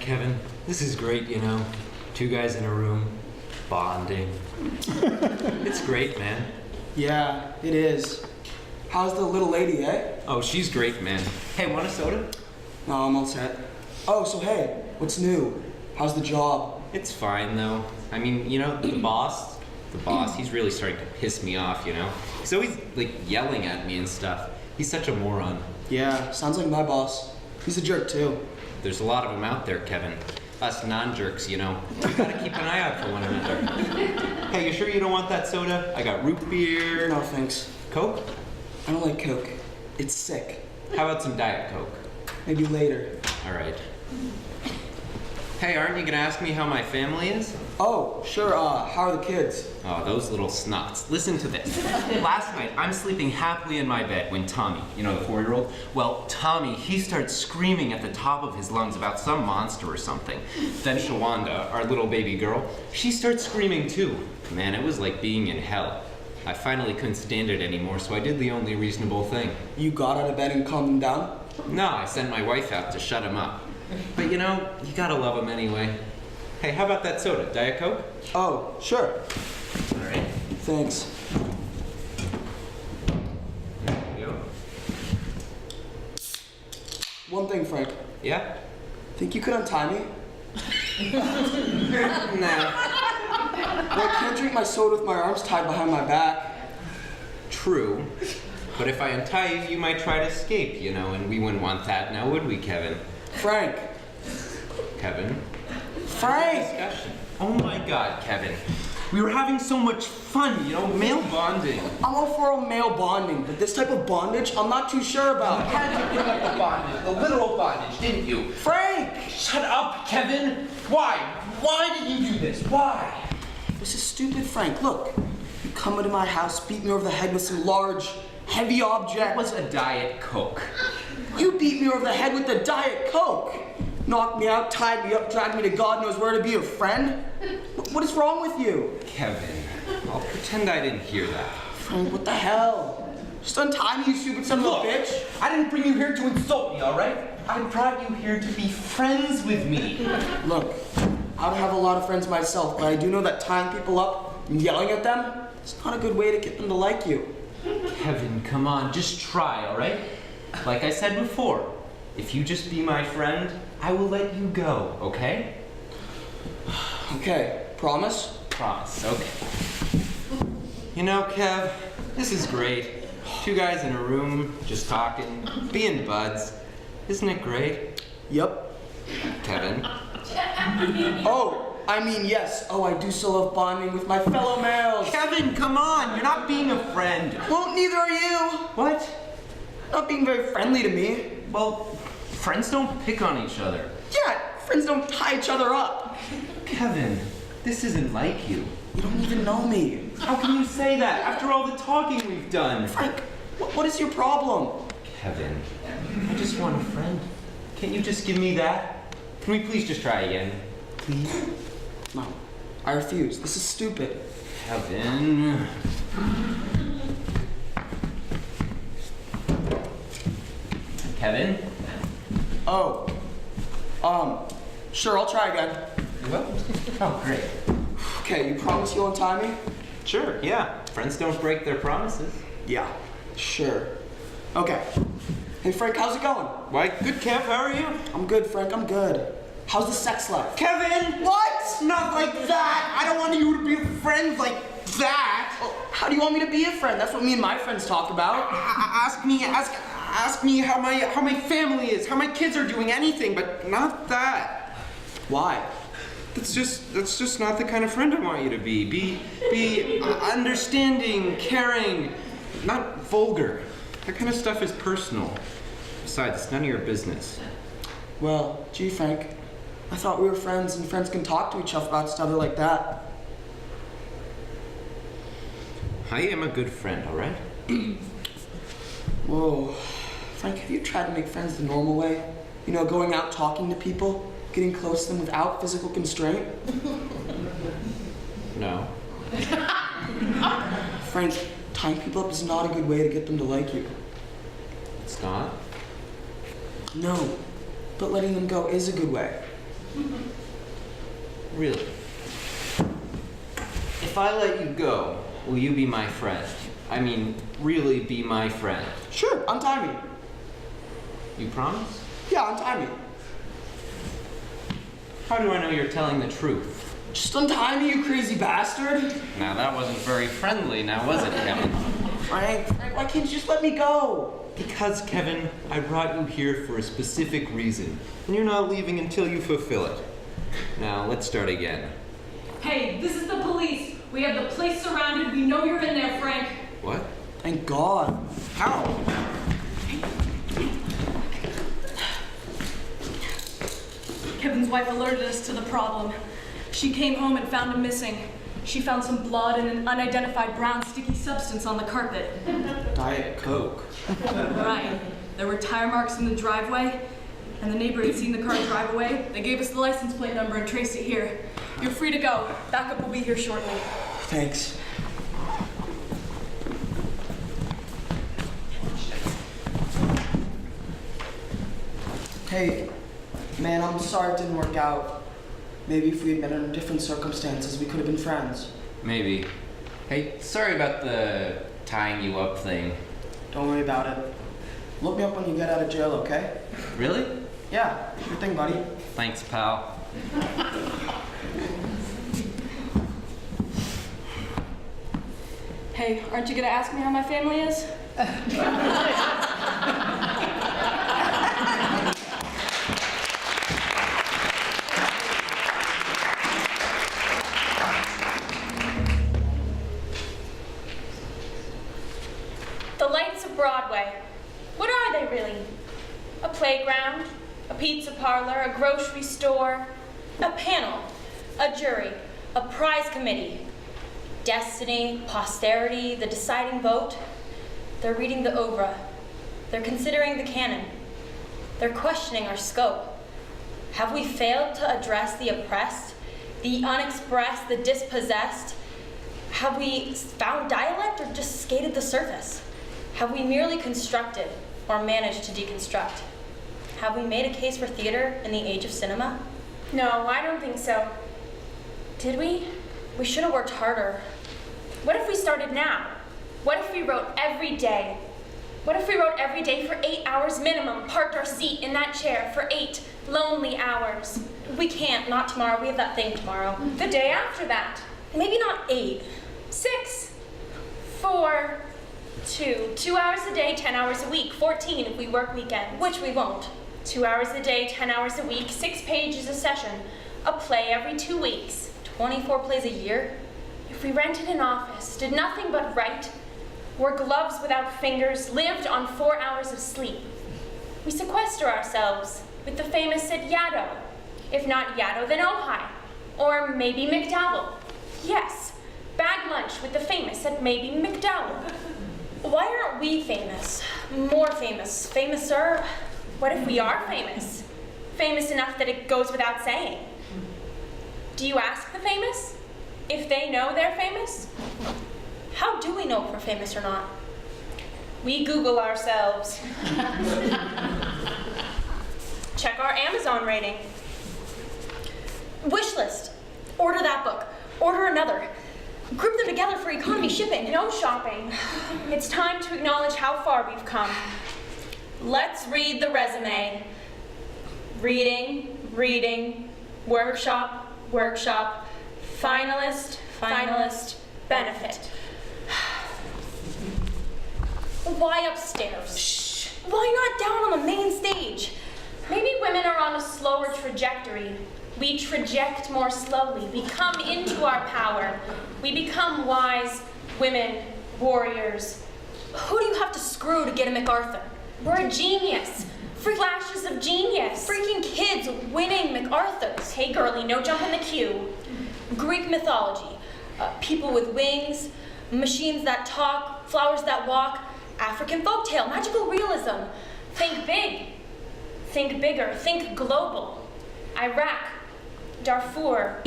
Kevin, this is great, you know. 2 guys in a room, bonding. It's great, man. Yeah, it is. How's the little lady, eh? Oh, she's great, man. Hey, want a soda? No, I'm all set. Oh, so hey, what's new? How's the job? It's fine, though. I mean, you know, the boss, he's really starting to piss me off, you know? He's always, like, yelling at me and stuff. He's such a moron. Yeah, sounds like my boss. He's a jerk, too. There's a lot of them out there, Kevin. Us non-jerks, you know. We gotta keep an eye out for one another. Hey, you sure you don't want that soda? I got root beer. No, thanks. Coke? I don't like Coke. It's sick. How about some Diet Coke? Maybe later. All right. Hey, aren't you gonna ask me how my family is? Oh, sure, how are the kids? Oh, those little snots. Listen to this. Last night, I'm sleeping happily in my bed when Tommy, you know, the 4-year-old, well, Tommy, he starts screaming at the top of his lungs about some monster or something. Then Shawanda, our little baby girl, she starts screaming too. Man, it was like being in hell. I finally couldn't stand it anymore, so I did the only reasonable thing. You got out of bed and calmed them down? No, I sent my wife out to shut him up. But you know, you gotta love him anyway. Hey, how about that soda? Diet Coke? Oh, sure. All right. Thanks. There you go. One thing, Frank. Yeah? Think you could untie me? Nah. Well, I can't drink my soda with my arms tied behind my back. True. But if I untie you, you might try to escape, you know, and we wouldn't want that now, would we, Kevin? Frank. Kevin? Frank! Discussion. Oh my God, Kevin. We were having so much fun, you know, male bonding. I'm all for male bonding, but this type of bondage, I'm not too sure about. You had to pick up the bondage, the literal bondage, didn't you? Frank! Shut up, Kevin! Why? Why did you do this? Why? This is stupid, Frank. Look, you come into my house, beat me over the head with some large, heavy object. It was a Diet Coke. You beat me over the head with the Diet Coke. Knocked me out, tied me up, dragged me to God knows where to be a friend. What is wrong with you? Kevin, I'll pretend I didn't hear that. Frank, what the hell? Just untie me, you stupid son of a bitch. I didn't bring you here to insult me, all right? I brought you here to be friends with me. Look, I don't have a lot of friends myself, but I do know that tying people up and yelling at them, it's not a good way to get them to like you. Kevin, come on, just try, all right? Like I said before, if you just be my friend, I will let you go, okay? Okay, promise? Promise, okay. You know, Kev, this is great. 2 guys in a room, just talking, being buds. Isn't it great? Yep. Kevin? Oh, I mean, yes. Oh, I do still love bonding with my fellow males. Kevin, come on, you're not being a friend. Well, neither are you. What? Not being very friendly to me. Well, friends don't pick on each other. Yeah, friends don't tie each other up. Kevin, this isn't like you. You don't even know me. How can you say that after all the talking we've done? Frank, what is your problem? Kevin, I just want a friend. Can't you just give me that? Can we please just try again? Please? No, I refuse. This is stupid. Kevin. Kevin? Oh, sure, I'll try again. You will? Oh, great. Okay, you promise you'll untie me? Sure, yeah. Friends don't break their promises. Yeah, sure. Okay. Hey, Frank, how's it going? Why, good, Kev, how are you? I'm good, Frank, I'm good. How's the sex life? Kevin! What? Not like that! I don't want you to be friends like that! Well, how do you want me to be a friend? That's what me and my friends talk about. Ask me how my family is, how my kids are doing, anything, but not that. Why? That's just not the kind of friend I want you to be. Be understanding, caring, not vulgar. That kind of stuff is personal. Besides, it's none of your business. Well, gee, Frank, I thought we were friends and friends can talk to each other about stuff like that. I am a good friend, all right? Whoa. Frank, have you tried to make friends the normal way? You know, going out talking to people, getting close to them without physical constraint? No. Frank, tying people up is not a good way to get them to like you. It's not? No, but letting them go is a good way. Really? If I let you go, will you be my friend? I mean, really be my friend. Sure, untie me. You promise? Yeah, untie me. How do I know you're telling the truth? Just untie me, you crazy bastard. Now that wasn't very friendly, now was it, Kevin? Frank, why can't you just let me go? Because, Kevin, I brought you here for a specific reason, and you're not leaving until you fulfill it. Now, let's start again. Hey, this is the police. We have the place surrounded. We know you're in there, Frank. What? Thank God. How? Kevin's wife alerted us to the problem. She came home and found him missing. She found some blood and an unidentified brown sticky substance on the carpet. Diet Coke. Right. There were tire marks in the driveway, and the neighbor had seen the car drive away. They gave us the license plate number and traced it here. You're free to go. Backup will be here shortly. Thanks. Hey, man, I'm sorry it didn't work out. Maybe if we had met under different circumstances, we could have been friends. Maybe. Hey, sorry about the tying you up thing. Don't worry about it. Look me up when you get out of jail, okay? Really? Yeah, sure thing, buddy. Thanks, pal. Hey, aren't you gonna ask me how my family is? The lights of Broadway. What are they really? A playground, a pizza parlor, a grocery store, a panel, a jury, a prize committee. Destiny, posterity, the deciding vote. They're reading the oeuvre. They're considering the canon. They're questioning our scope. Have we failed to address the oppressed, the unexpressed, the dispossessed? Have we found dialect or just skated the surface? Have we merely constructed or managed to deconstruct? Have we made a case for theater in the age of cinema? No, I don't think so. Did we? We should have worked harder. What if we started now? What if we wrote every day? What if we wrote every day for 8 hours minimum, parked our seat in that chair for 8 lonely hours? We can't, not tomorrow. We have that thing tomorrow. The day after that. Maybe not 8. 6. 4. 2. 2 hours a day, 10 hours a week. 14 if we work weekends, which we won't. 2 hours a day, 10 hours a week, 6 pages a session. A play every 2 weeks. 24 plays a year? If we rented an office, did nothing but write, wore gloves without fingers, lived on 4 hours of sleep, we sequester ourselves with the famous at Yaddo. If not Yaddo, then Ojai. Or maybe McDowell. Yes, bag lunch with the famous at maybe McDowell. Why aren't we famous? More famous? Famouser? What if we are famous? Famous enough that it goes without saying. Do you ask the famous if they know they're famous? How do we know if we're famous or not? We Google ourselves. Check our Amazon rating. Wish list. Order that book. Order another. Group them together for economy shipping. No shopping. It's time to acknowledge how far we've come. Let's read the resume. Reading, reading, workshop, workshop, finalist, finalist, benefit. Why upstairs? Shh. Why not down on the main stage? Maybe women are on a slower trajectory. We traject more slowly. We come into our power. We become wise women, warriors. Who do you have to screw to get a MacArthur? We're a genius. Flashes of genius. Freaking kids winning MacArthurs. Hey girlie, no jump in the queue. Greek mythology. People with wings, machines that talk, flowers that walk, African folktale, magical realism. Think big. Think bigger. Think global. Iraq, Darfur,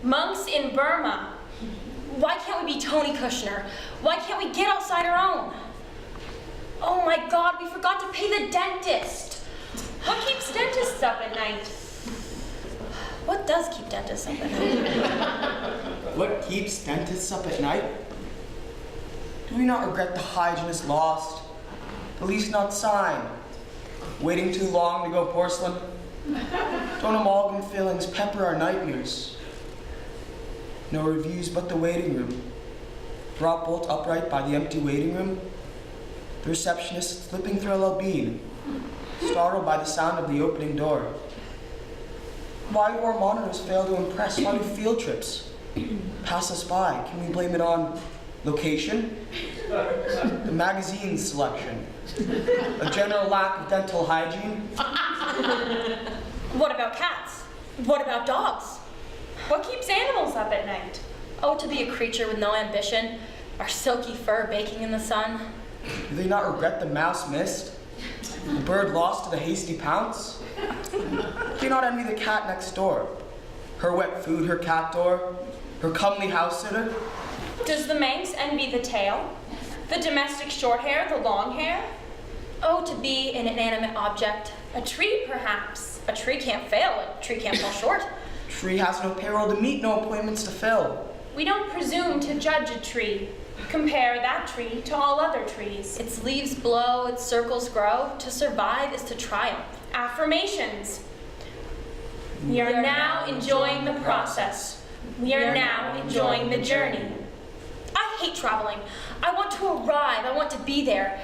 monks in Burma. Why can't we be Tony Kushner? Why can't we get outside our own? Oh my God, we forgot to pay the dentist. What keeps dentists up at night? What does keep dentists up at night? What keeps dentists up at night? Do we not regret the hygienist lost? The least not sign. Waiting too long to go porcelain? Don't amalgam fillings pepper our nightmares? No reviews but the waiting room. Brought bolt upright by the empty waiting room. The receptionist slipping through a bean, startled by the sound of the opening door. Why do our monitors fail to impress? Why do field trips pass us by? Can we blame it on location? The magazine selection? A general lack of dental hygiene? What about cats? What about dogs? What keeps animals up at night? Oh, to be a creature with no ambition, our silky fur baking in the sun. Do they not regret the mouse missed? The bird lost to the hasty pounce? Do they not envy the cat next door? Her wet food, her cat door, her comely house sitter? Does the Manx envy the tail? The domestic short hair, the long hair? Oh, to be an inanimate object. A tree, perhaps. A tree can't fail. A tree can't fall short. Tree has no payroll to meet, no appointments to fill. We don't presume to judge a tree. Compare that tree to all other trees. Its leaves blow, its circles grow. To survive is to triumph. Affirmations. We are now enjoying the process. We are now enjoying the journey. I hate traveling. I want to arrive. I want to be there.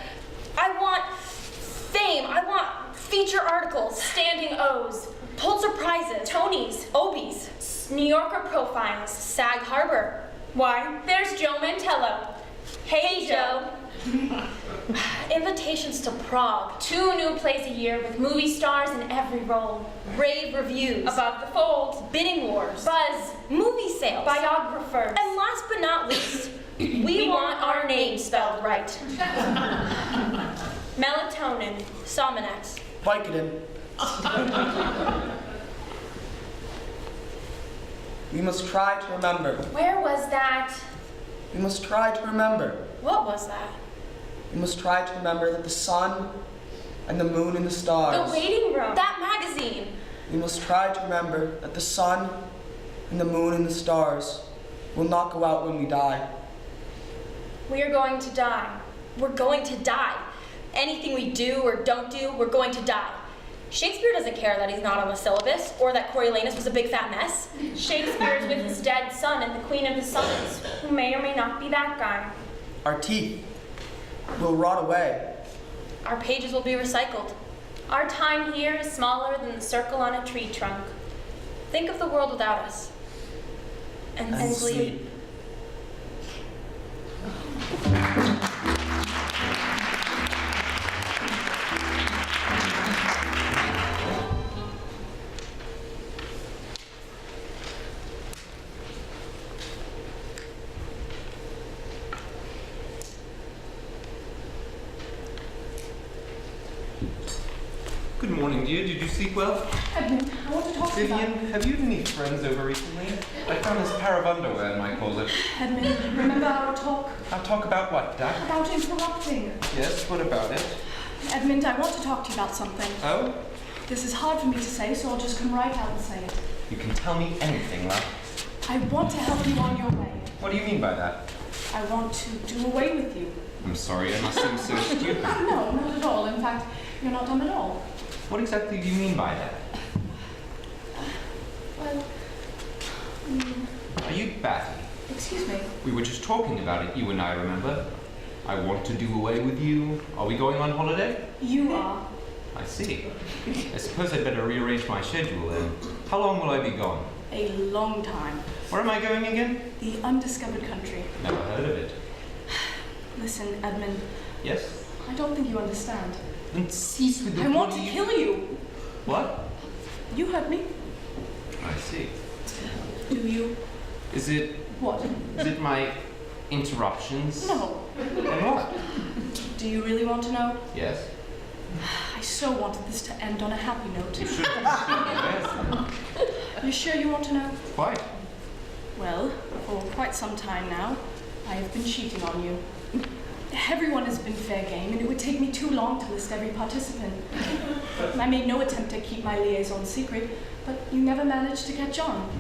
I want fame. I want feature articles, standing O's, Pulitzer Prizes, Tonys, Obies, New Yorker profiles, Sag Harbor. Why, there's Joe Mantello. Hey, Joe. Invitations to Prague. 2 new plays a year with movie stars in every role. Rave reviews. Above the fold. Bidding wars. Buzz. Movie sales. Biographers. And last but not least, we want our name spelled right. Melatonin. Sominex. Vicodin. We must try to remember. Where was that? We must try to remember. What was that? We must try to remember that the sun and the moon and the stars. The waiting room. That magazine. We must try to remember that the sun and the moon and the stars will not go out when we die. We are going to die. We're going to die. Anything we do or don't do, we're going to die. Shakespeare doesn't care that he's not on the syllabus, or that Coriolanus was a big fat mess. Shakespeare is with his dead son and the Queen of the Suns, who may or may not be that guy. Our teeth will rot away. Our pages will be recycled. Our time here is smaller than the circle on a tree trunk. Think of the world without us. And sleep. Good morning, dear. Did you sleep well? Edmund, I want to talk to you Vivian, have you had any friends over recently? I found this pair of underwear in my closet. Edmund, remember our talk I'll talk about what, Dad? about interrupting? Yes, what about it? Edmund, I want to talk to you about something. Oh? This is hard for me to say, so I'll just come right out and say it. You can tell me anything, love. I want to help you on your way. What do you mean by that? I want to do away with you. I'm sorry, I must seem so stupid. No, not at all. In fact, you're not dumb at all. What exactly do you mean by that? Well, Are you batty? excuse me. We were just talking about it, you and I, remember? I want to do away with you. Are we going on holiday? You are. I see. I suppose I'd better rearrange my schedule then. How long will I be gone? A long time. Where am I going again? The undiscovered country. Never heard of it. Listen, Edmund, Yes? I don't think you understand. Then cease with the I want to bloody- kill you. What? You heard me. I see. Do you? Is it What? my interruptions? No. Then what? Do you really want to know? Yes. I so wanted this to end on a happy note. You should have. You sure you want to know? Quite. Well, for quite some time now, I have been cheating on you. Everyone has been fair game, and it would take me too long to list every participant. I made no attempt to keep my liaison secret, but you never managed to catch on.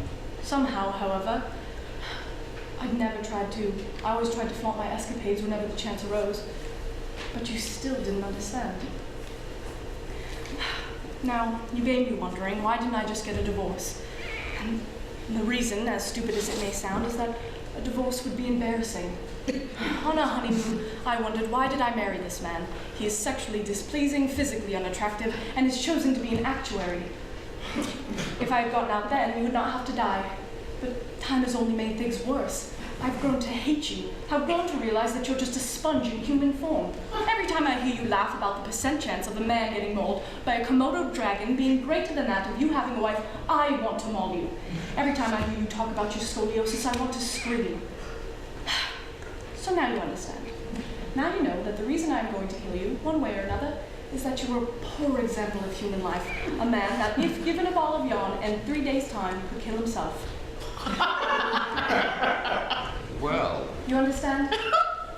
Somehow, however, I always tried to flaunt my escapades whenever the chance arose, but you still didn't understand. Now, you may be wondering, why didn't I just get a divorce? And the reason, as stupid as it may sound, is that a divorce would be embarrassing. On our honeymoon, I wondered, why did I marry this man? He is sexually displeasing, physically unattractive, and is chosen to be an actuary. If I had gotten out then, we would not have to die. But time has only made things worse. I've grown to hate you. I've grown to realize that you're just a sponge in human form. Every time I hear you laugh about the percent chance of a man getting mauled by a Komodo dragon being greater than that of you having a wife, I want to maul you. Every time I hear you talk about your scoliosis, I want to scream. So now you understand. Now you know that the reason I'm going to kill you, one way or another, is that you are a poor example of human life. A man that, if given a ball of yarn in 3 days' time, could kill himself. Well... You understand?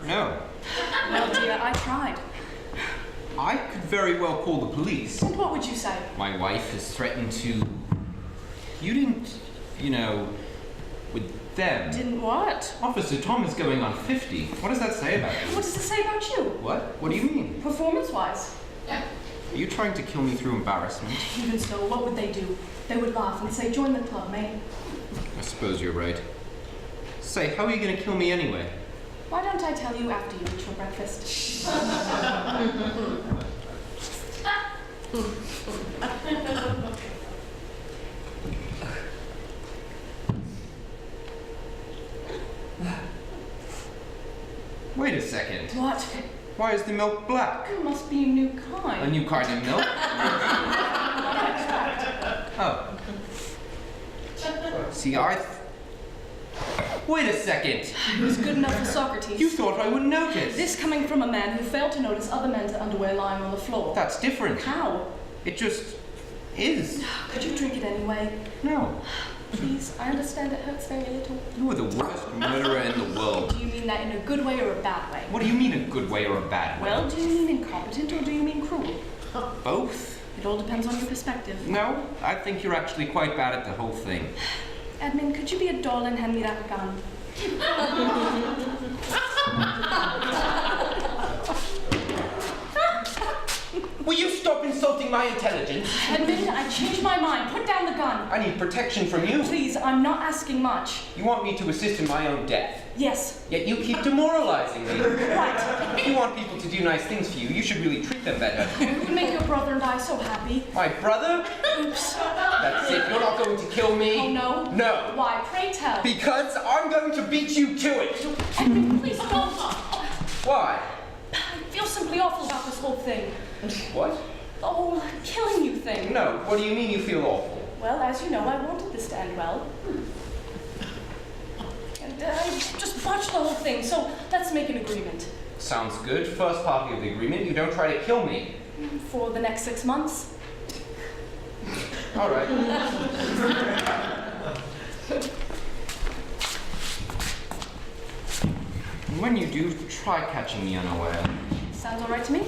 No. Well, dear, I tried. I could very well call the police. And what would you say? My wife has threatened to... You didn't, with them. Didn't what? Officer Tom is going on 50. What does that say about you? What does it say about you? What? What do you mean? Performance-wise. Are you trying to kill me through embarrassment? Even so, what would they do? They would laugh and say, join the club, mate. I suppose you're right. Say, how are you going to kill me anyway? Why don't I tell you after you eat your breakfast? Wait a second. What? Why is the milk black? It must be a new kind. A new kind of milk? Oh. See, Wait a second. It was good enough for Socrates. You thought I would notice. This coming from a man who failed to notice other men's underwear lying on the floor. That's different. How? It just is. Could you drink it anyway? No. Please, I understand it hurts very little. You are the worst murderer in the world. Do you mean that in a good way or a bad way? What do you mean a good way or a bad way? Well, do you mean incompetent or do you mean cruel? Both. It all depends on your perspective. No, I think you're actually quite bad at the whole thing. Edmund, could you be a doll and hand me that gun? Will you stop insulting my intelligence? Edmund, I changed my mind. Put down the gun. I need protection from you. Please, I'm not asking much. You want me to assist in my own death. Yes. Yet you keep demoralizing me. Right. If you want people to do nice things for you, you should really treat them better. It would make your brother and I so happy. My brother? Oops. That's it. You're not going to kill me. Oh, no? No. Why, pray tell. Because I'm going to beat you to it. Edmund, please don't. Why? I feel simply awful about this whole thing. What? The whole killing you thing. No. What do you mean you feel awful? Well, as you know, I wanted this to end well. And I just botched the whole thing, so let's make an agreement. Sounds good. First part of the agreement, you don't try to kill me. For the next 6 months. All right. And when you do, try catching me unaware. Sounds all right to me?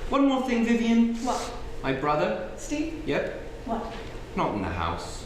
One more thing, Vivian. What? My brother? Steve? Yep. What? Not in the house.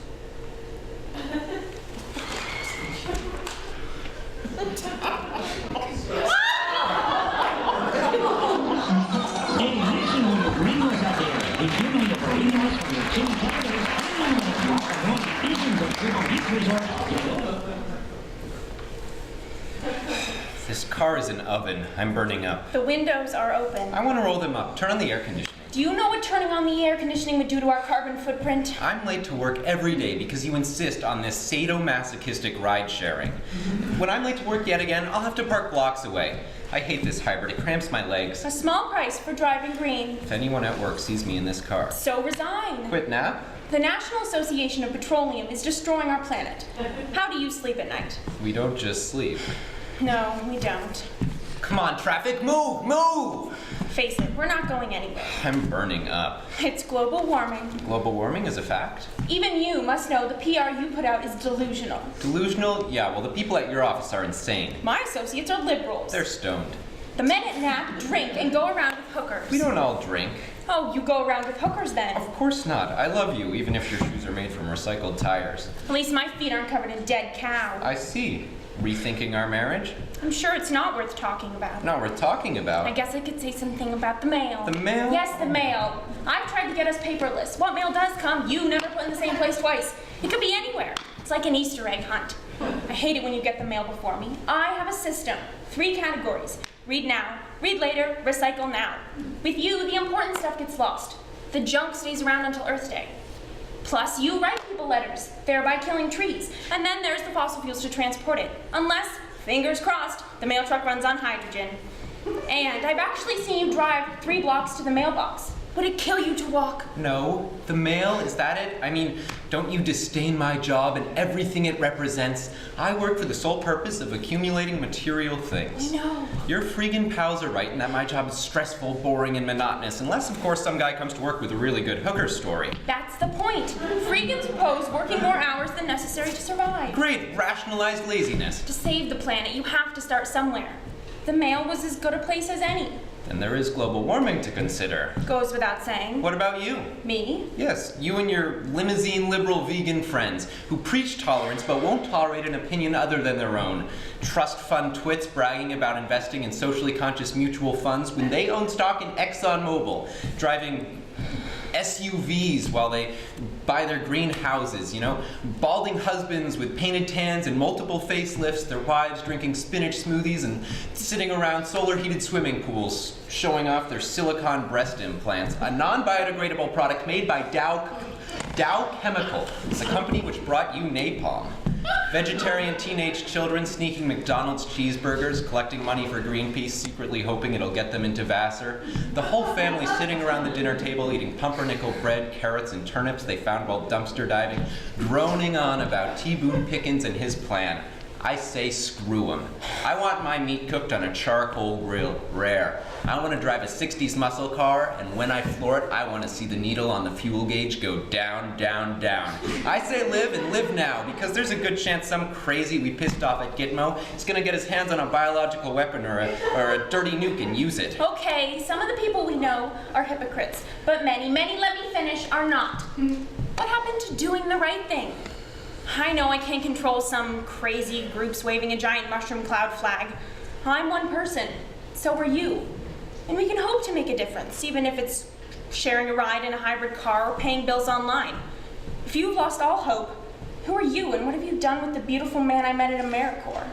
This car is an oven. I'm burning up. The windows are open. I want to roll them up. Turn on the air conditioning. Do you know what turning on the air conditioning would do to our carbon footprint? I'm late to work every day because you insist on this sadomasochistic ride sharing. When I'm late to work yet again, I'll have to park blocks away. I hate this hybrid. It cramps my legs. A small price for driving green. If anyone at work sees me in this car, So resign. quit now. The National Association of Petroleum is destroying our planet. How do you sleep at night? We don't just sleep. No, we don't. Come on, traffic, move, move! Face it, we're not going anywhere. I'm burning up. It's global warming. Global warming is a fact. Even you must know the PR you put out is delusional. Delusional? Yeah, well, the people at your office are insane. My associates are liberals. They're stoned. The men at NAP drink and go around with hookers. We don't all drink. Oh, you go around with hookers then? Of course not. I love you, even if your shoes are made from recycled tires. At least my feet aren't covered in dead cow. I see. Rethinking our marriage? I'm sure it's not worth talking about. Not worth talking about. I guess I could say something about the mail. The mail? Yes, the mail. I've tried to get us paperless. What mail does come, you never put in the same place twice. It could be anywhere. It's like an Easter egg hunt. I hate it when you get the mail before me. I have a system. 3 categories. Read now, read later, recycle now. With you, the important stuff gets lost. The junk stays around until Earth Day. Plus, you write people letters, thereby killing trees. And then there's the fossil fuels to transport it. Unless, fingers crossed, the mail truck runs on hydrogen. And I've actually seen you drive 3 blocks to the mailbox. Would it kill you to walk? No. The mail, is that it? I mean, don't you disdain my job and everything it represents? I work for the sole purpose of accumulating material things. I know. Your freaking pals are right in that my job is stressful, boring, and monotonous, unless, of course, some guy comes to work with a really good hooker story. That's the point. Freegans propose working more hours than necessary to survive. Great, rationalized laziness. To save the planet, you have to start somewhere. The mail was as good a place as any. Then there is global warming to consider. Goes without saying. What about you? Me? Yes, you and your limousine liberal vegan friends who preach tolerance but won't tolerate an opinion other than their own. Trust fund twits bragging about investing in socially conscious mutual funds when they own stock in ExxonMobil, driving SUVs while they buy their greenhouses, you know? Balding husbands with painted tans and multiple facelifts, their wives drinking spinach smoothies and sitting around solar-heated swimming pools, showing off their silicone breast implants, a non-biodegradable product made by Dow Chemical, the company which brought you napalm. Vegetarian teenage children sneaking McDonald's cheeseburgers, collecting money for Greenpeace, secretly hoping it'll get them into Vassar. The whole family sitting around the dinner table eating pumpernickel bread, carrots, and turnips they found while dumpster diving, droning on about T. Boone Pickens and his plan. I say screw him. I want my meat cooked on a charcoal grill, rare. I want to drive a 60s muscle car, and when I floor it, I want to see the needle on the fuel gauge go down, down, down. I say live and live now, because there's a good chance some crazy we pissed off at Gitmo is going to get his hands on a biological weapon or a dirty nuke and use it. Okay, some of the people we know are hypocrites, but many, let me finish, are not. What happened to doing the right thing? I know I can't control some crazy groups waving a giant mushroom cloud flag. I'm one person, so are you. And we can hope to make a difference, even if it's sharing a ride in a hybrid car or paying bills online. If you've lost all hope, who are you and what have you done with the beautiful man I met at AmeriCorps?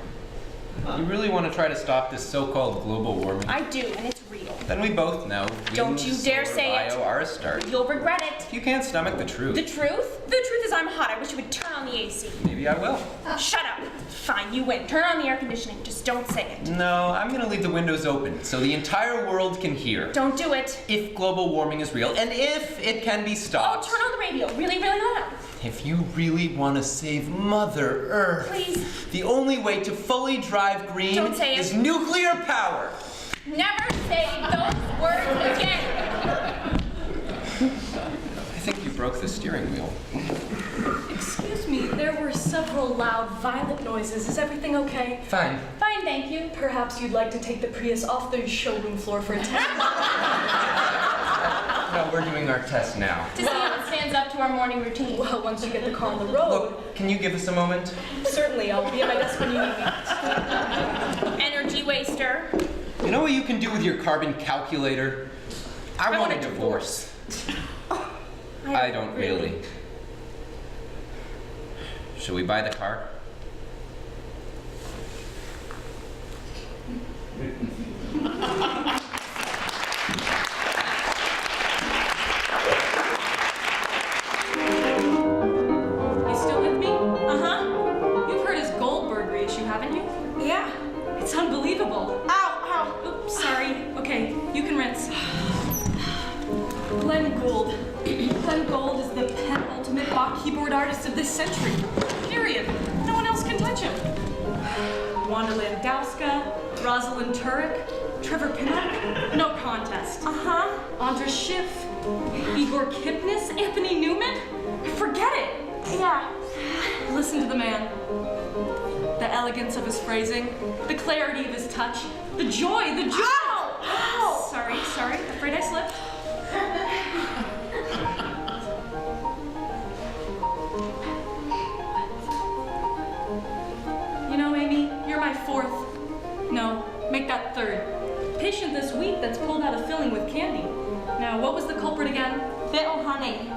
You really want to try to stop this so-called global warming? I do, and it's real. Then we both know. Don't you dare say it. Bio are a start. You'll regret it. You can't stomach the truth. The truth? The truth is I'm hot. I wish you would turn on the AC. Maybe I will. Shut up. Fine, you win. Turn on the air conditioning. Just don't say it. No, I'm gonna leave the windows open so the entire world can hear. Don't do it. If global warming is real, and if it can be stopped. Oh, turn on the radio. Really loud. If you really want to save Mother Earth, Please. the only way to fully drive green Don't say it. is nuclear power. Never say those words again. I think you broke the steering wheel. Excuse me, there were several loud, violent noises. Is everything okay? Fine. Fine, thank you. Perhaps you'd like to take the Prius off the showroom floor for a test? No, we're doing our test now. To see if it stands up to our morning routine. Well, once you get the car on the road. Look, can you give us a moment? Certainly, I'll be at my desk when you need me. Energy waster. You know what you can do with your carbon calculator? I want a divorce. I don't really. Should we buy the car? You still with me? Uh-huh. You've heard his Goldberg reissue, haven't you? Yeah. It's unbelievable. Ow. Oops, sorry. Okay, you can rinse. Glenn Gould. Glenn Gould is the penultimate Bach keyboard artist of this century. Period. No one else can touch him. Wanda Landowska, Rosalind Turek, Trevor Pinnock, no contest. Andras Schiff, Igor Kipnis, Anthony Newman? Forget it. Yeah. Listen to the man. The elegance of his phrasing, the clarity of his touch, the joy, Ow! Sorry, afraid I slipped. You know, Amy, you're my fourth. No, make that third. Patient this week that's pulled out a filling with candy. Now, what was the culprit again? Bit o' honey.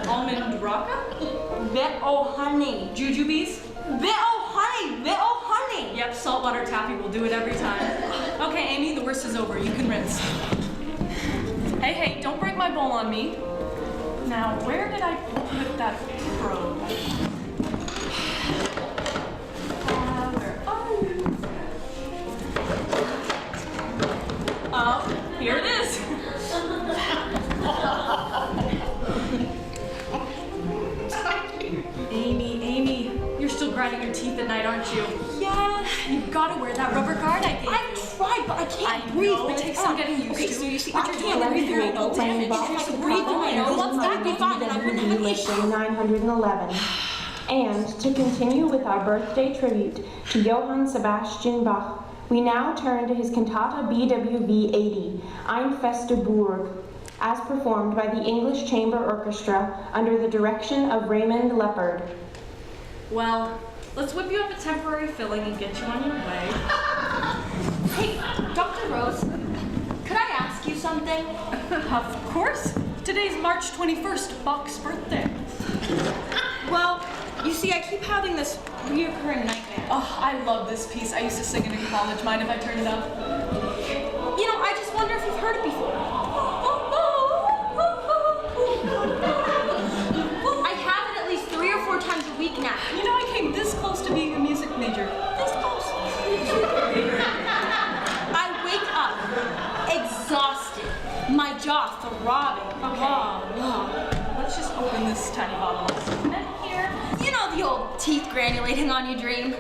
Almond raka? Bit o' honey. Jujubes? Bit o' honey. Bit o' honey. Yep, saltwater taffy will do it every time. Okay, Amy, the worst is over. You can rinse. Hey, don't break my bowl on me. Now, where did I put that probe? Where are you? Oh, here it is. Amy, you're still grinding your teeth at night, aren't you? Yeah. You've got to wear that rubber guard I gave you. I've tried, but I can't breathe. know, it takes some getting used to. So you see, But I you're can't doing breathe through everything my nose. damage. I could breathe through my nose. Once that'd be fine, and I wouldn't have an issue. 911. And to continue with our birthday tribute to Johann Sebastian Bach, we now turn to his cantata BWV 80, Ein feste Burg, as performed by the English Chamber Orchestra under the direction of Raymond Leppard. Well, let's whip you up a temporary filling and get you on your way. Hey, Dr. Rose, could I ask you something? Of course. Today's March 21st, Bach's birthday. Well, you see, I keep having this reoccurring nightmare. Oh, I love this piece. I used to sing it in college. Mind if I turn it up? You know, I just wonder if you've heard it before. I have it at least 3 or 4 times a week now. You know, I came this close to being a music major. This close. I wake up exhausted, my jaw throbbing. Okay. Let's just open this tiny bottle of cement here. You know the old teeth granulating on you dream?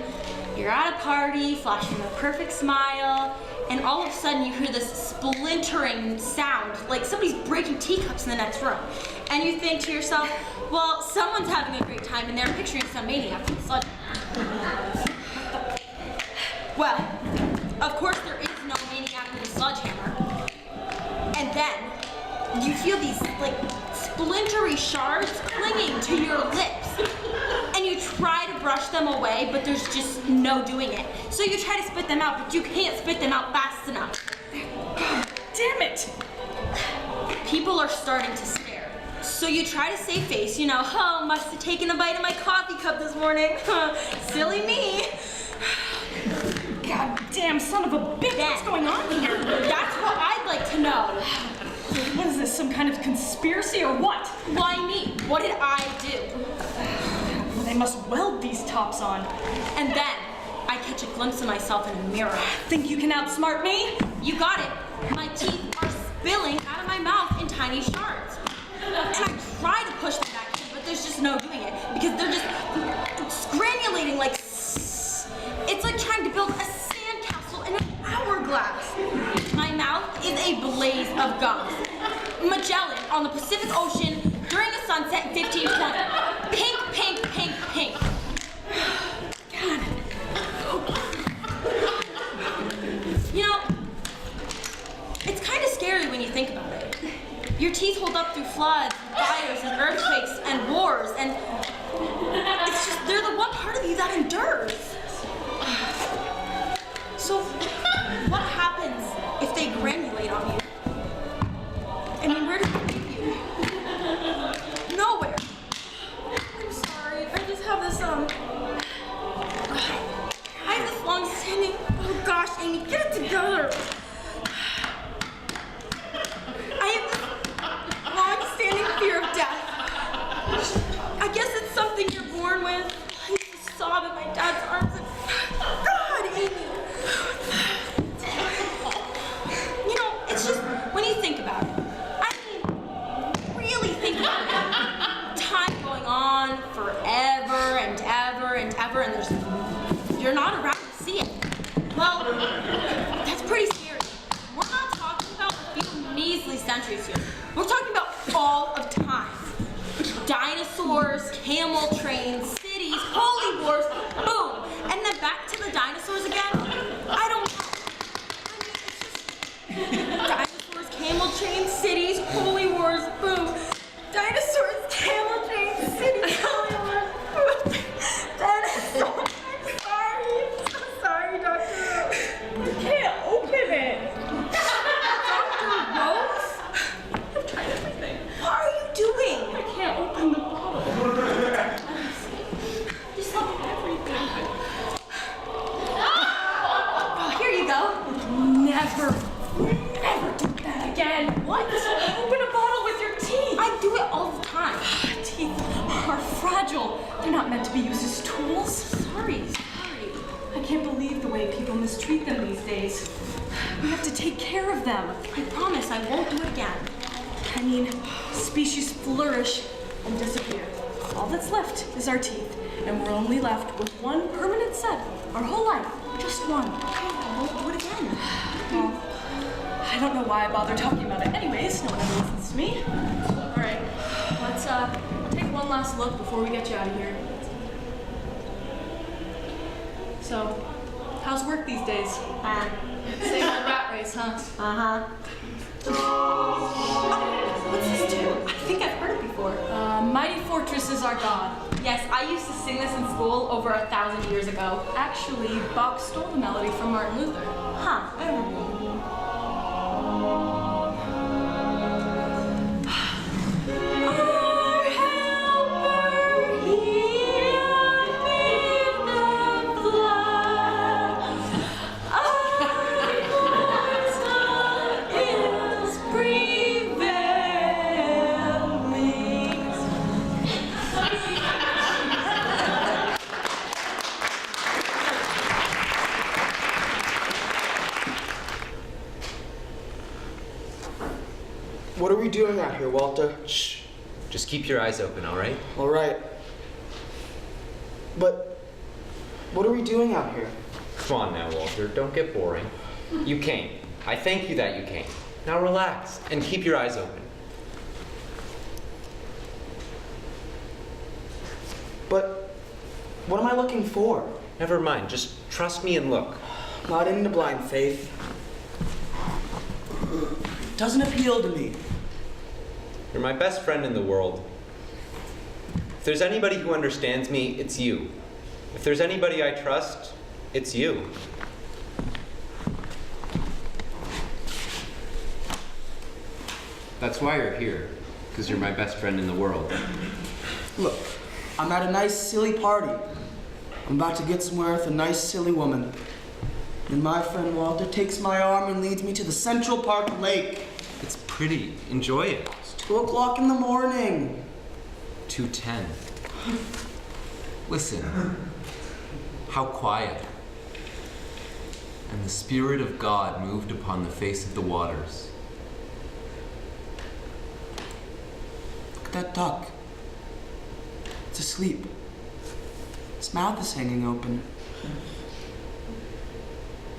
You're at a party, flashing a perfect smile, and all of a sudden you hear this splintering sound, like somebody's breaking teacups in the next room. And you think to yourself, well, someone's having a great time and they're picturing some maniac with a sledgehammer. Well, of course there is no maniac with a sledgehammer. And then you feel these like splintery shards clinging to your lips. And you try to brush them away, but there's just no doing it. So you try to spit them out, but you can't spit them out fast enough. Damn it! People are starting to stare. So you try to save face, you know, oh, must have taken a bite of my coffee cup this morning. Silly me. God damn son of a bitch, what's going on here? That's what I'd like to know. What is this, some kind of conspiracy or what? Why me? What did I do? They must weld these tops on. And then I catch a glimpse of myself in a mirror. Think you can outsmart me? You got it. My teeth are spilling out of my mouth in tiny shards. And I try to push them back in, but there's just no doing it because they're just granulating like it's like trying to build a sandcastle in an hourglass. My mouth is a blaze of gums. Magellan on the Pacific Ocean during a sunset in 1520. Pink, pink, pink, pink. God. You know, it's kind of scary when you think about it. Your teeth hold up through floods, fire, dinosaurs, camel trains, cities, holy wars, boom. And then back to the dinosaurs again? I don't know. I mean, it's just dinosaurs, camel trains, cities, holy wars, boom. Dinosaurs, camel trains, cities, holy wars, boom. Dinosaurs. I'm sorry, Dr. Rose. You can't open it. Dr. Rose? I've tried everything. What are you doing? I can't open the bottle. Just look at everything. Oh, here you go. Never do that again. What? Open a bottle with your teeth. I do it all the time. Teeth are fragile. They're not meant to be used as tools. Sorry. I can't believe the way people mistreat them these days. We have to take care of them. I promise I won't do it again. I mean, species flourish and disappear. All that's left is our teeth, and we're only left with one permanent set our whole life. Just one. Okay, I won't do it again. Well, I don't know why I bother talking about it anyways. No one ever listens to me. All right, let's take one last look before we get you out of here. So, how's work these days? Same old rat race, huh? What's this tune? I think I've heard it before. Mighty Fortress is our god. Yes, I used to sing this in school over 1,000 years ago. Actually, Bach stole the melody from Martin Luther. Huh, I don't know. What are we doing out here, Walter? Shh. Just keep your eyes open, all right? All right. But what are we doing out here? Come on now, Walter. Don't get boring. You came. I thank you that you came. Now relax and keep your eyes open. But what am I looking for? Never mind. Just trust me and look. Not into blind faith. Doesn't appeal to me. You're my best friend in the world. If there's anybody who understands me, it's you. If there's anybody I trust, it's you. That's why you're here, because you're my best friend in the world. Look, I'm at a nice, silly party. I'm about to get somewhere with a nice, silly woman. And my friend Walter takes my arm and leads me to the Central Park Lake. It's pretty. Enjoy it. It's 2 o'clock in the morning. 2:10. Listen. How quiet. And the Spirit of God moved upon the face of the waters. Look at that duck. It's asleep. Its mouth is hanging open.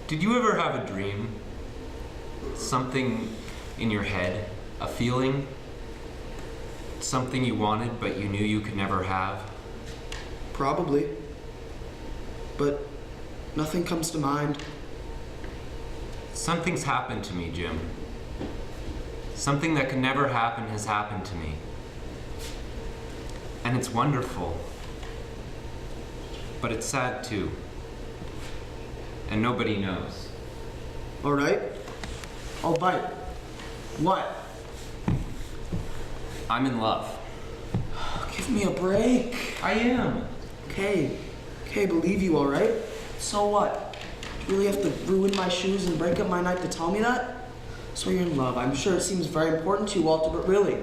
Did you ever have a dream? Something in your head? A feeling? Something you wanted but you knew you could never have? Probably. But nothing comes to mind. Something's happened to me, Jim. Something that could never happen has happened to me. And it's wonderful. But it's sad too. And nobody knows. All right. I'll bite. What? I'm in love. Give me a break. I am. Okay, believe you, all right? So what? Do you really have to ruin my shoes and break up my night to tell me that? So you're in love. I'm sure it seems very important to you, Walter, but really,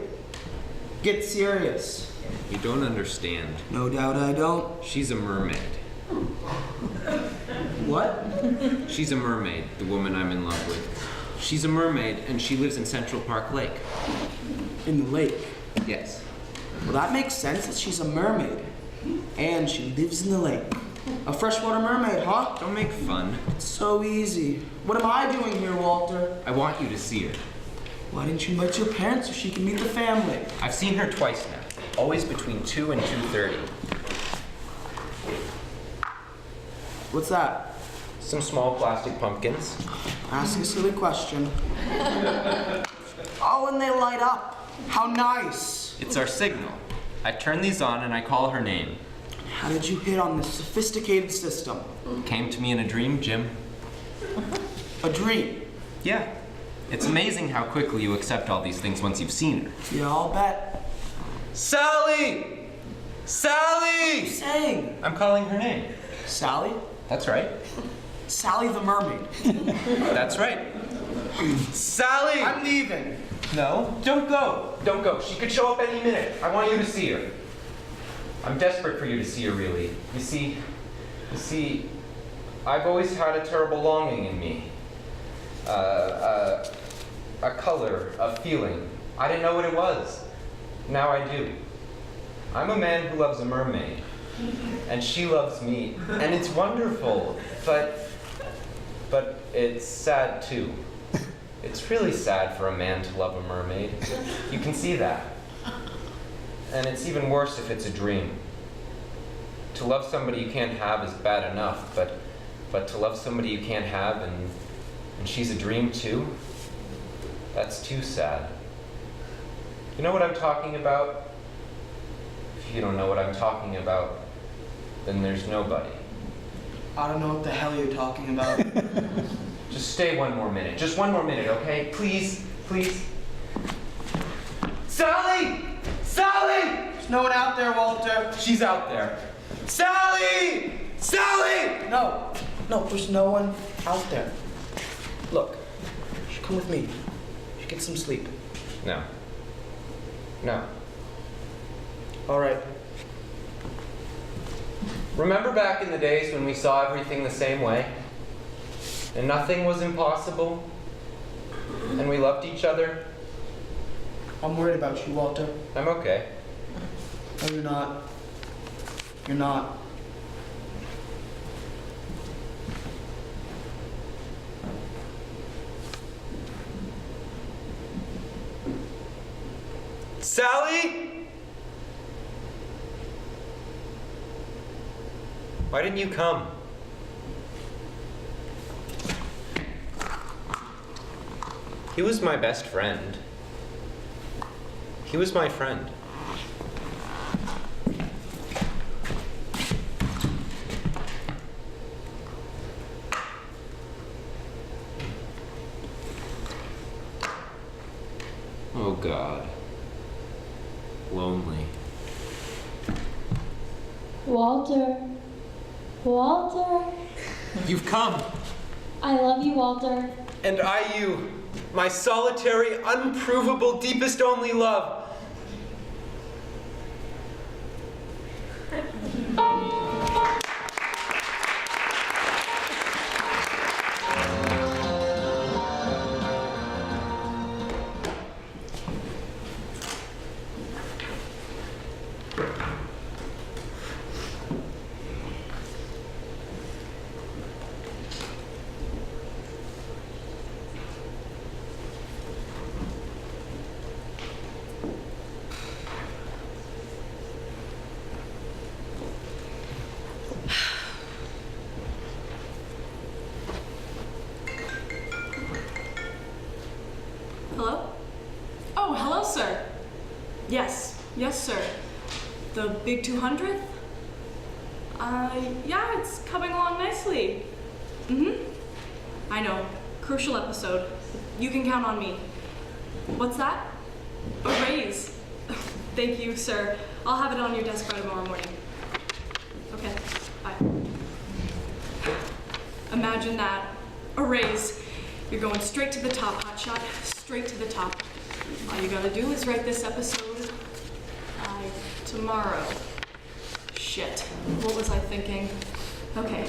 get serious. You don't understand. No doubt I don't. She's a mermaid. What? She's a mermaid, the woman I'm in love with. She's a mermaid and she lives in Central Park Lake. In the lake. Yes. Well, that makes sense that she's a mermaid. And she lives in the lake. A freshwater mermaid, huh? Don't make fun. It's so easy. What am I doing here, Walter? I want you to see her. Why didn't you invite your parents so she can meet the family? I've seen her twice now. always between 2 and 2:30. What's that? Some small plastic pumpkins. Ask a silly question. Oh, and they light up. How nice. It's our signal. I turn these on and I call her name. How did you hit on this sophisticated system? Came to me in a dream, Jim. A dream? Yeah. It's amazing how quickly you accept all these things once you've seen her. Yeah, I'll bet. Sally! Sally! Saying. I'm calling her name. Sally? That's right. Sally the mermaid. That's right. Sally! I'm leaving. No, don't go. Don't go. She could show up any minute. I want you to see her. I'm desperate for you to see her, really. You see, I've always had a terrible longing in me. A color, a feeling. I didn't know what it was. Now I do. I'm a man who loves a mermaid. And she loves me. And it's wonderful. But it's sad, too. It's really sad for a man to love a mermaid. You can see that. And it's even worse if it's a dream. To love somebody you can't have is bad enough, but to love somebody you can't have and she's a dream too, that's too sad. You know what I'm talking about? If you don't know what I'm talking about, then there's nobody. I don't know what the hell you're talking about. Just stay one more minute. Just one more minute, okay? Please, please. Sally! Sally! There's no one out there, Walter. She's out there. Sally! Sally! No, there's no one out there. Look, you should come with me. You should get some sleep. No. No. All right. Remember back in the days when we saw everything the same way? And nothing was impossible? And we loved each other? I'm worried about you, Walter. I'm okay. No, you're not. You're not. Sally? Why didn't you come? He was my best friend. He was my friend. Oh God. Lonely. Walter. Walter. You've come. I love you, Walter. And I you, my solitary, unprovable, deepest only love. Hello? Oh, hello, sir. Yes, sir. The big 200th? Yeah, it's coming along nicely. I know. Crucial episode. You can count on me. What's that? A raise. Thank you, sir. I'll have it on your desk by tomorrow morning. Okay, bye. Imagine that. A raise. You're going straight to the top, hotshot. Straight to the top. All you gotta do is write this episode tomorrow. Shit. What was I thinking? Okay.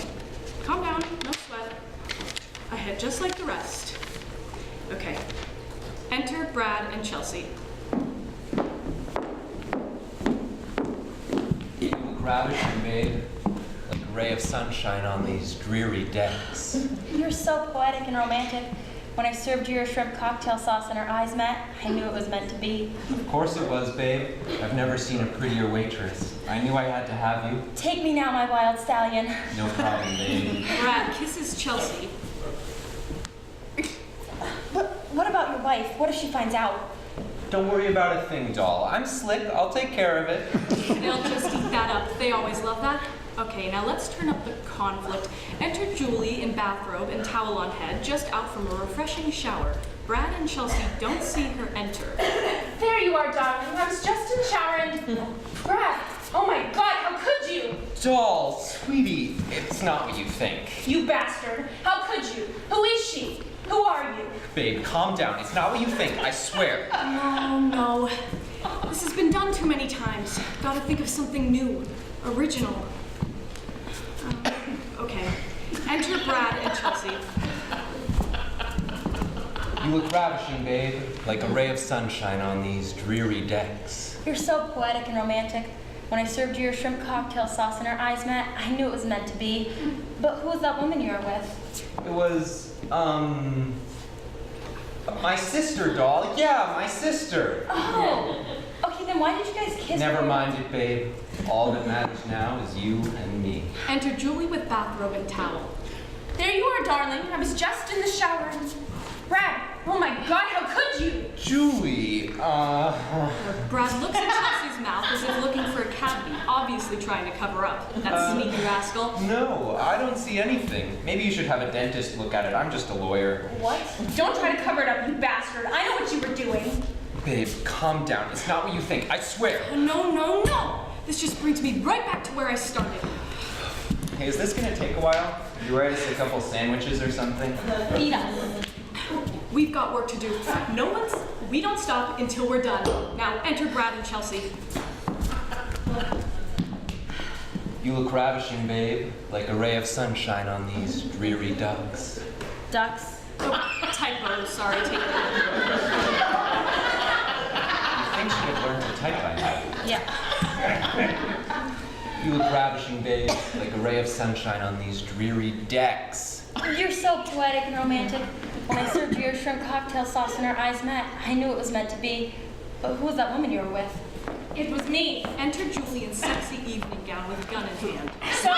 Calm down. No sweat. I hit just like the rest. Okay. Enter Brad and Chelsea. You look ravishing, babe. Like a ray of sunshine on these dreary decks. You're so poetic and romantic. When I served you your shrimp cocktail sauce and our eyes met, I knew it was meant to be. Of course it was, babe. I've never seen a prettier waitress. I knew I had to have you. Take me now, my wild stallion. No problem, babe. Brad kisses Chelsea. But what about your wife? What if she finds out? Don't worry about a thing, doll. I'm slick. I'll take care of it. They'll just eat that up. They always love that. Okay, now let's turn up the conflict. Enter Julie in bathrobe and towel on head, just out from a refreshing shower. Brad and Chelsea don't see her enter. There you are, darling. I was just in the shower and... Brad, oh my God, how could you? Doll, sweetie, it's not what you think. You bastard. How could you? Who is she? Who are you? Babe, calm down. It's not what you think, I swear. No. This has been done too many times. Gotta think of something new, original. Okay. Enter Brad and Chelsea. You look ravishing, babe, like a ray of sunshine on these dreary decks. You're so poetic and romantic. When I served you your shrimp cocktail sauce and our eyes met, I knew it was meant to be. But who was that woman you were with? It was, my sister, doll. Yeah, my sister. Oh. Okay, then why did you guys kiss? Never her? mind it, babe. All that matters now is you and me. Enter Julie with bathrobe and towel. There you are, darling. I was just in the shower. Brad, oh my God, how could you? Julie, Brad looks at Chelsea's mouth as if looking for a cavity, obviously trying to cover up. That sneaky rascal. No, I don't see anything. Maybe you should have a dentist look at it. I'm just a lawyer. What? Don't try to cover it up, you bastard. I know what you were doing. Babe, calm down. It's not what you think, I swear. No. This just brings me right back to where I started. Hey, is this gonna take a while? You write us a couple sandwiches or something? Eat us. We've got work to do. We don't stop until we're done. Now, enter Brad and Chelsea. You look ravishing, babe, like a ray of sunshine on these dreary ducks. Ducks. Oh, typo, sorry, take that. You think she had learned to type by now? Yeah. You look ravishing, babe, like a ray of sunshine on these dreary decks. You're so poetic and romantic. When I served you your shrimp cocktail sauce and our eyes met, I knew it was meant to be. But who was that woman you were with? It was me. Enter Julie in sexy evening gown with gun in hand. So,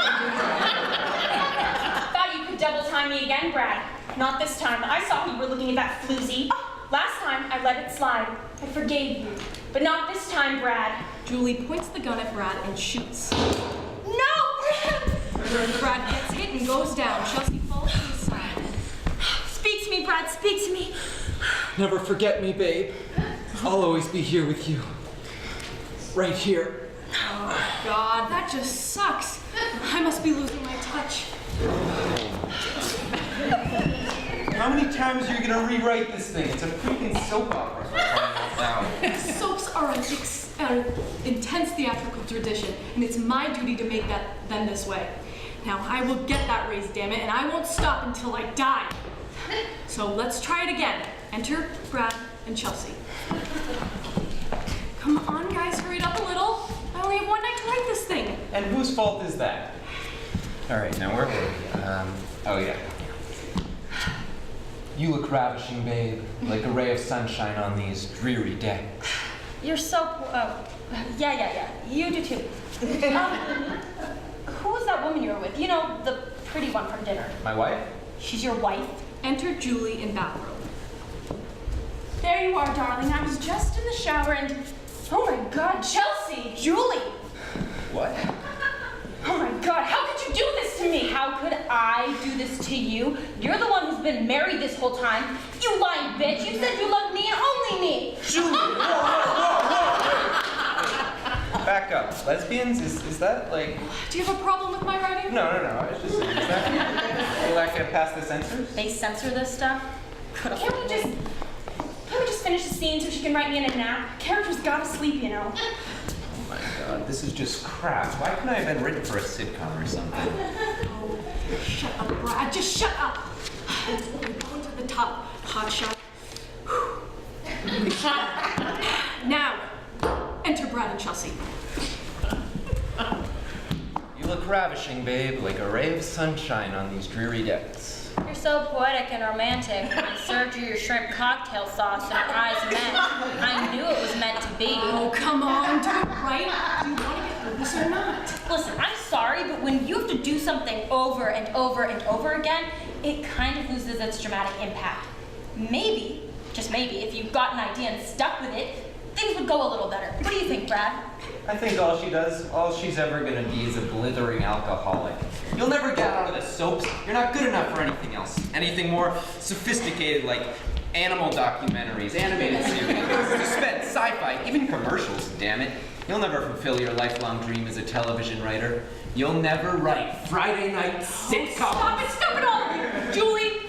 thought you could double time me again, Brad. Not this time. I saw you were looking at that floozy. Last time, I let it slide. I forgave you. But not this time, Brad. Julie points the gun at Brad and shoots. No, Brad! Brad gets hit and goes down. Chelsea falls to his side. Speak to me, Brad. Speak to me. Never forget me, babe. I'll always be here with you. Right here. Oh, God, that just sucks. I must be losing my touch. How many times are you gonna rewrite this thing? It's a freaking soap opera. Soaps are an intense theatrical tradition, and it's my duty to make them this way. Now, I will get that raise, damn it, and I won't stop until I die. So let's try it again. Enter Brad and Chelsea. Come on, guys, hurry it up a little. I only have one night to write this thing. And whose fault is that? All right, now where were we? Oh yeah. You look ravishing, babe, like a ray of sunshine on these dreary decks. You're so yeah. You do too. Who was that woman you were with? You know, the pretty one from dinner. My wife? She's your wife? Enter Julie in bathrobe. There you are, darling. I was just in the shower and... Oh my God, Chelsea! Julie! What? Oh my God, how could you do this to me? How could I do this to you? You're the one who's been married this whole time. You lying bitch! You said you loved me and only me! Julie! Whoa! Back up. Lesbians? Is that like... Do you have a problem with my writing? No. I was just saying, is that... You like to pass the censors? They censor this stuff? Can't we just finish the scene so she can write me in a nap? Characters gotta sleep, you know. Oh my God, this is just crap. Why couldn't I have been written for a sitcom or something? Oh, shut up, Brad. Just shut up. We're going to the top. Hot shot. Now, enter Brad and Chelsea. You look ravishing, babe, like a ray of sunshine on these dreary decks. You're so poetic and romantic. When I served you your shrimp cocktail sauce and our eyes met, I knew it was meant to be. Oh, come on, do it right. Do you want to get through this or not? Listen, I'm sorry, but when you have to do something over and over and over again, it kind of loses its dramatic impact. Maybe, just maybe, if you got an idea and stuck with it, things would go a little better. What do you think, Brad? I think all she's ever gonna be is a blithering alcoholic. You'll never get out of the soaps. You're not good enough for anything else. Anything more sophisticated like animal documentaries, animated series, suspense, sci-fi, even commercials, damn it. You'll never fulfill your lifelong dream as a television writer. You'll never write Friday night sitcoms. Stop it all of you. Julie.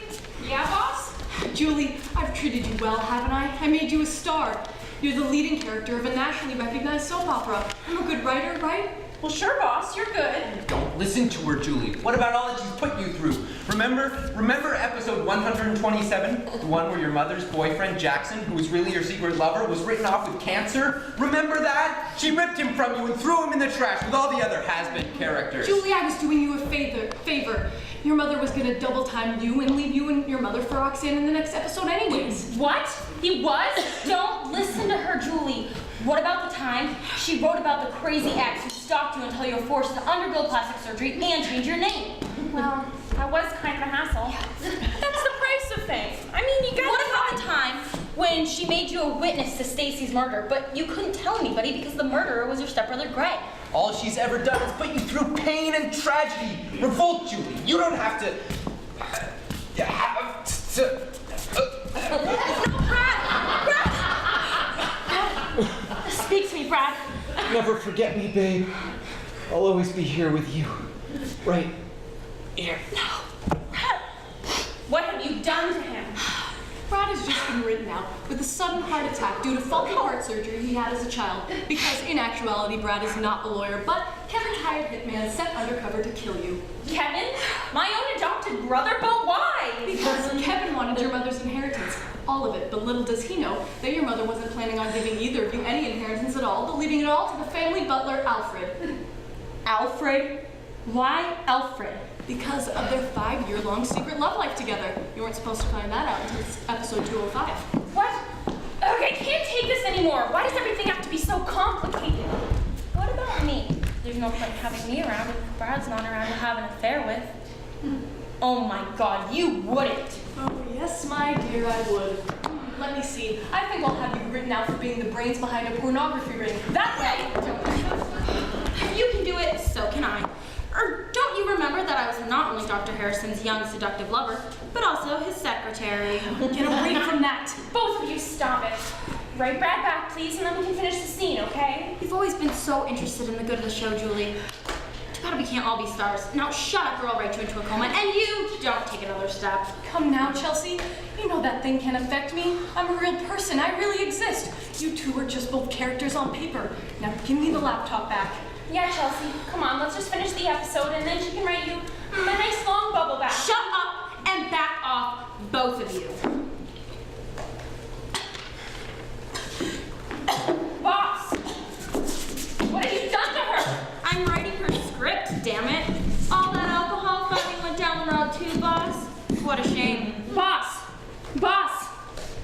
Yeah, boss? Julie, I've treated you well, haven't I? I made you a star. You're the leading character of a nationally recognized soap opera. I'm a good writer, right? Well, sure, boss, you're good. Don't listen to her, Julie. What about all that she's put you through? Remember episode 127? The one where your mother's boyfriend, Jackson, who was really your secret lover, was written off with cancer? Remember that? She ripped him from you and threw him in the trash with all the other has-been characters. Julie, I was doing you a favor. Your mother was gonna double time you and leave you and your mother for Roxanne in the next episode anyways. What? He was? Don't listen to her, Julie. What about the time she wrote about the crazy ex who stalked you until you were forced to undergo plastic surgery and change your name? Well, that was kind of a hassle. That's the price of fame. I mean, you got. What about the time when she made you a witness to Stacy's murder, but you couldn't tell anybody because the murderer was your stepbrother Greg? All she's ever done is put you through pain and tragedy. Revolt, Julie. You don't have to. No, Brad! Speak to me, Brad. Never forget me, babe. I'll always be here with you. Right here. No. Brad, what have you done to him? Brad has just been written out with a sudden heart attack due to faulty heart surgery he had as a child. Because in actuality, Brad is not a lawyer, but Kevin's hired hitman sent undercover to kill you. Kevin? My own adopted brother? But why? Because Kevin wanted your mother's inheritance. All of it, but little does he know that your mother wasn't planning on giving either of you any inheritance at all, but leaving it all to the family butler, Alfred. Alfred? Why Alfred? Because of their 5-year-long secret love life together. You weren't supposed to find that out until episode 205. What? Okay, I can't take this anymore. Why does everything have to be so complicated? What about me? There's no point having me around if Brad's not around to have an affair with. Oh my God, you wouldn't. Oh, yes, my dear, I would. Let me see. I think I'll have you written out for being the brains behind a pornography ring. That way! If you can do it, so can I. Or don't you remember that I was not only Dr. Harrison's young, seductive lover, but also his secretary? Get away from that. Both of you stop it. Write Brad back, please, and then we can finish the scene, okay? You've always been so interested in the good of the show, Julie. Too bad we can't all be stars. Now shut up or I'll write you into a coma, and you don't take another step. Come now, Chelsea. You know that thing can't affect me. I'm a real person. I really exist. You two are just both characters on paper. Now give me the laptop back. Yeah, Chelsea, come on, let's just finish the episode, and then she can write you a nice long bubble back. Shut up and back off, both of you. Boss! What have you done to her? I'm writing her script, damn it. All that alcohol finally went down the road too, boss. What a shame. Boss! Boss!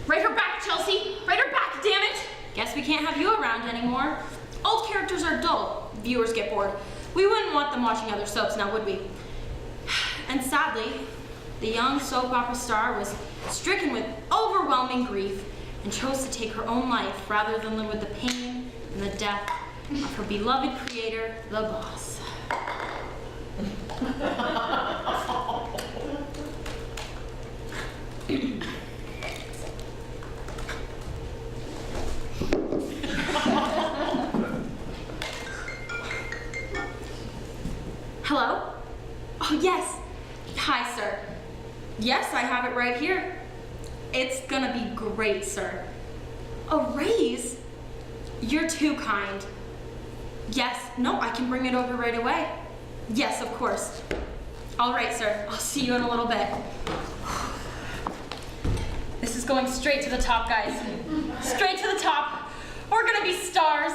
Write her back, Chelsea! Write her back, damn it! Guess we can't have you around anymore. Old characters are dull. Viewers get bored. We wouldn't want them watching other soaps now, would we? And sadly, the young soap opera star was stricken with overwhelming grief and chose to take her own life rather than live with the pain and the death of her beloved creator, the boss. Hello? Oh, yes. Hi, sir. Yes, I have it right here. It's gonna be great, sir. A raise? You're too kind. Yes, no, I can bring it over right away. Yes, of course. All right, sir. I'll see you in a little bit. This is going straight to the top, guys. Straight to the top. We're gonna be stars.